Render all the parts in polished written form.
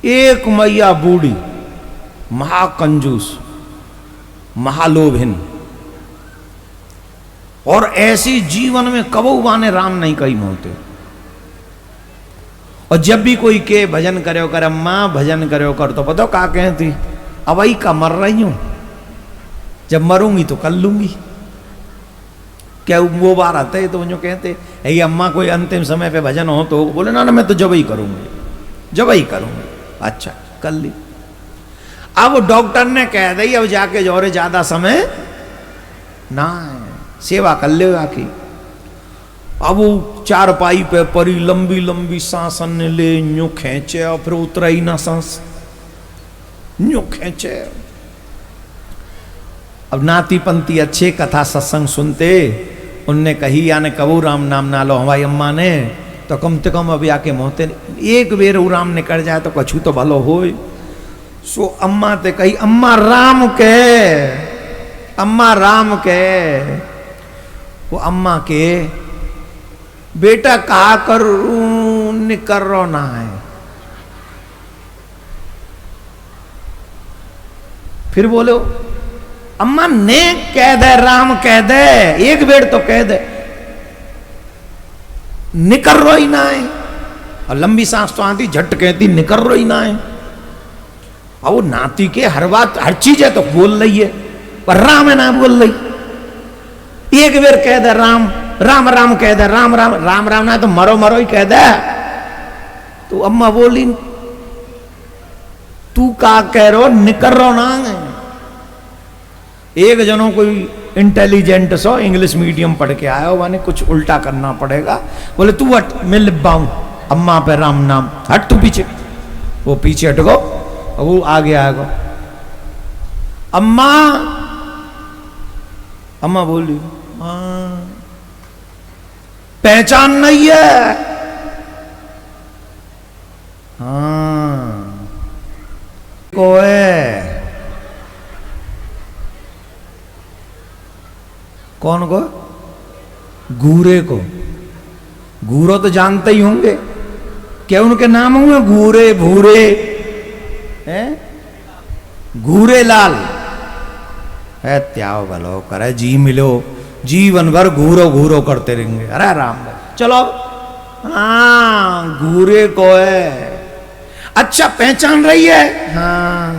एक मैया बूढ़ी, महाकंजूस, महालोभिन, और ऐसी जीवन में कबू बाने राम नहीं कही मोते। और जब भी कोई के भजन करो कर, अम्मा भजन करो कर, तो पता का कहती, अब आई का मर रही हूं, जब मरूंगी तो कर लूंगी। क्या वो बार आते है तो मुझे कहते है अम्मा कोई अंतिम समय पे भजन हो तो बोले ना ना मैं तो जब ही करूंगी, जब ही करूंगी। अच्छा कर ली। अब डॉक्टर ने कह दी अब जाके जोरे ज्यादा समय ना है, सेवा कर ले आखिर। अब वो चारपाई पे परी, लंबी लंबी सांस ले, यूं खींचे और फिर उतरा ही ना सांस, यूं खींचे। अब नाती पंती अच्छे कथा सत्संग सुनते, उनने कही याने कबू राम नाम ना लो हमारी अम्मा ने, तो कम से कम अभी आके मोहते एक बेर वो राम निकल जाए तो कछु तो भलो हो। सो अम्मा ते कही अम्मा राम के, अम्मा राम के। वो अम्मा के बेटा कहा कर निकर रो ना है। फिर बोलो अम्मा ने कह दे राम कह दे, एक बेर तो कह दे, निकर रो ही ना है। और लंबी सांस तो आती झट कहती निकर रो ही ना है। और वो नाती के हर बात हर चीज है तो बोल रही है, पर राम है ना बोल रही। एक बेर कह दे राम राम राम कह दे, राम राम राम राम ना तो मरो मरो ही कह दे। तो अम्मा बोली तू का कह रो निकर रो ना है। एक जनों कोई इंटेलिजेंट सो इंग्लिश मीडियम पढ़ के आया हो, माने कुछ उल्टा करना पड़ेगा। बोले तू हट मैं लिबाऊं अम्मा पे राम नाम, हट तू पीछे। वो पीछे हट गो, वो आगे आएगा। अम्मा अम्मा बोली हाँ पहचान नहीं है। हाँ को है कौन को? गूरे को। गूरो तो जानते ही होंगे, क्या उनके नाम होंगे गूरे भूरे हैं? गूरे लाल है त्याओ भलो करे जी मिलो, जीवन भर घूरो घूरो करते रहेंगे। अरे राम चलो हाँ गूरे को है। अच्छा पहचान रही है? हाँ।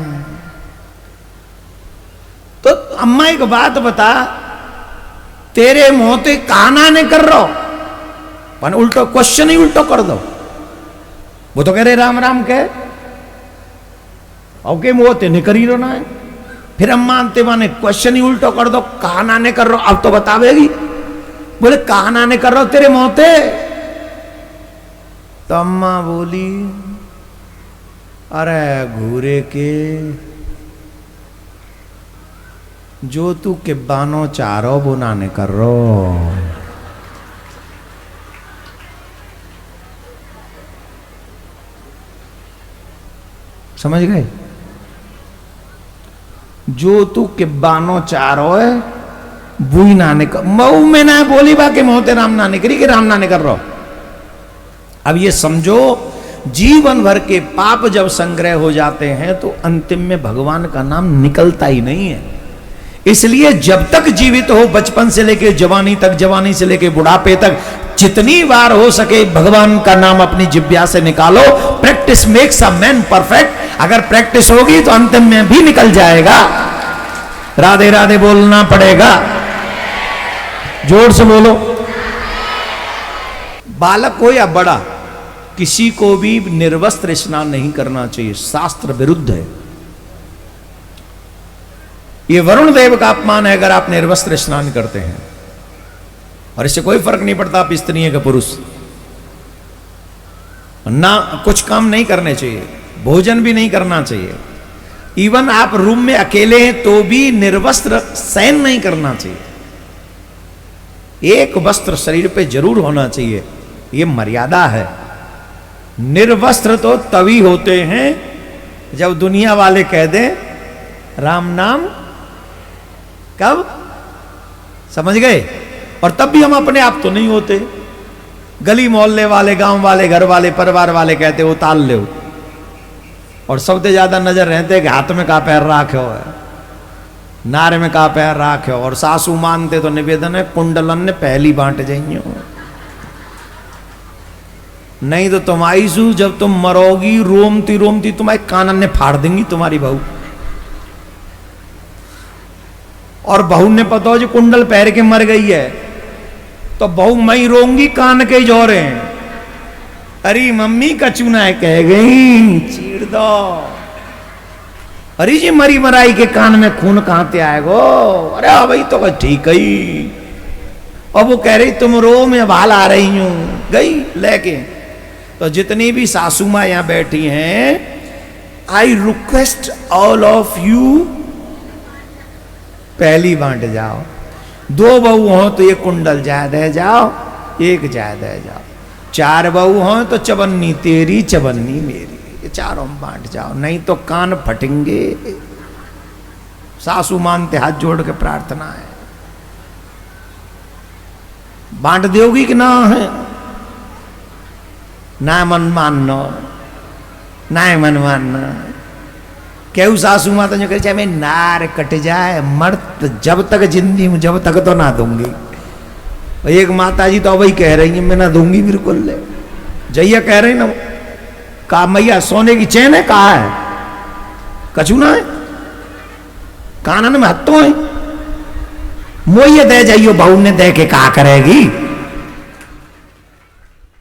तो अम्मा एक बात बता, तेरे मोते काना ने कर रो, पर उल्टो क्वेश्चन ही उल्टो कर दो। वो तो कह रहे राम राम के, ओके मोते निकर ही रो ना है। फिर अम्मा अंते माने क्वेश्चन ही उल्टो कर दो, काना ने कर रो, अब तो बतावेगी। बोले काना ने कर रो तेरे मोते। तो अम्मा बोली अरे घूरे के जो तू किब्बानो चारो वो ना ने कर रो। समझ गए? जो तू किब्बानो चारो है बुई ना ने कर, मऊ में ना बोली बाकी मोते राम ना निकरी कि राम ना ने कर रो। अब ये समझो जीवन भर के पाप जब संग्रह हो जाते हैं तो अंतिम में भगवान का नाम निकलता ही नहीं है। इसलिए जब तक जीवित हो, बचपन से लेके जवानी तक, जवानी से लेके बुढ़ापे तक, जितनी बार हो सके भगवान का नाम अपनी जिब्या से निकालो। Practice makes a man perfect. अगर प्रैक्टिस होगी तो अंतिम में भी निकल जाएगा। राधे राधे बोलना पड़ेगा, जोर से बोलो। बालक हो या बड़ा, किसी को भी निर्वस्त्र स्नान नहीं करना चाहिए, शास्त्र विरुद्ध है। ये वरुण देव का अपमान है अगर आप निर्वस्त्र स्नान करते हैं। और इससे कोई फर्क नहीं पड़ता आप स्त्री हैं कि पुरुष। ना कुछ काम नहीं करने चाहिए, भोजन भी नहीं करना चाहिए। इवन आप रूम में अकेले हैं तो भी निर्वस्त्र शयन नहीं करना चाहिए। एक वस्त्र शरीर पे जरूर होना चाहिए, ये मर्यादा है। निर्वस्त्र तो तभी होते हैं जब दुनिया वाले कह दें राम नाम। कब? समझ गए? और तब भी हम अपने आप तो नहीं होते। गली मोहल्ले वाले, गांव वाले, घर वाले, परिवार वाले कहते हो ताल ले, और सबसे ज्यादा नजर रहते कि हाथ में का पैर राख्यो है, नारे में का पैर राख्यो। और सासू मानते तो निवेदन है कुंडलन ने पहली बांट जाइयो, नहीं तो तुम आईसू जब तुम मरोगी रोमती रोमती तुम्हारे कानन ने फाड़ देंगी तुम्हारी बहू। और बहू ने पता हो जो कुंडल पहन के मर गई है तो बहू मई रोंगी कान के जोरे, अरे मम्मी कचूना है कह गई चीड़ दो, अरे जी मरी मराई के कान में खून कहां से आएगो, अरे भाई तो ठीक है। और वो कह रही तुम रो मैं बाल आ रही हूं, गई लेके। तो जितनी भी सासू माँ यहां बैठी हैं, I request all of you पहली बांट जाओ। दो बहू हो तो ये कुंडल ज्यादा जाओ, एक ज्यादा जाओ। चार बहू हो तो चवन्नी तेरी चवन्नी मेरी, ये चारों बांट जाओ, नहीं तो कान फटेंगे। सासू मानते हाथ जोड़ के प्रार्थना है, बांट दोगी कि ना है? ना मन मानना, ना मन मानना। केहू सासू माता जो कहे चाहे मैं नार कट जाए मर्द जब तक जिंदगी हूं जब तक तो ना दूंगी। एक माता जी तो वही कह रही है मैं ना दूंगी बिल्कुल। जैया कह रही ना कहा मैया सोने की चैन है, कहा है कचूना है, कानन में हत्थों है, मोये दे जाइयो बहू ने दे के कहा करेगी।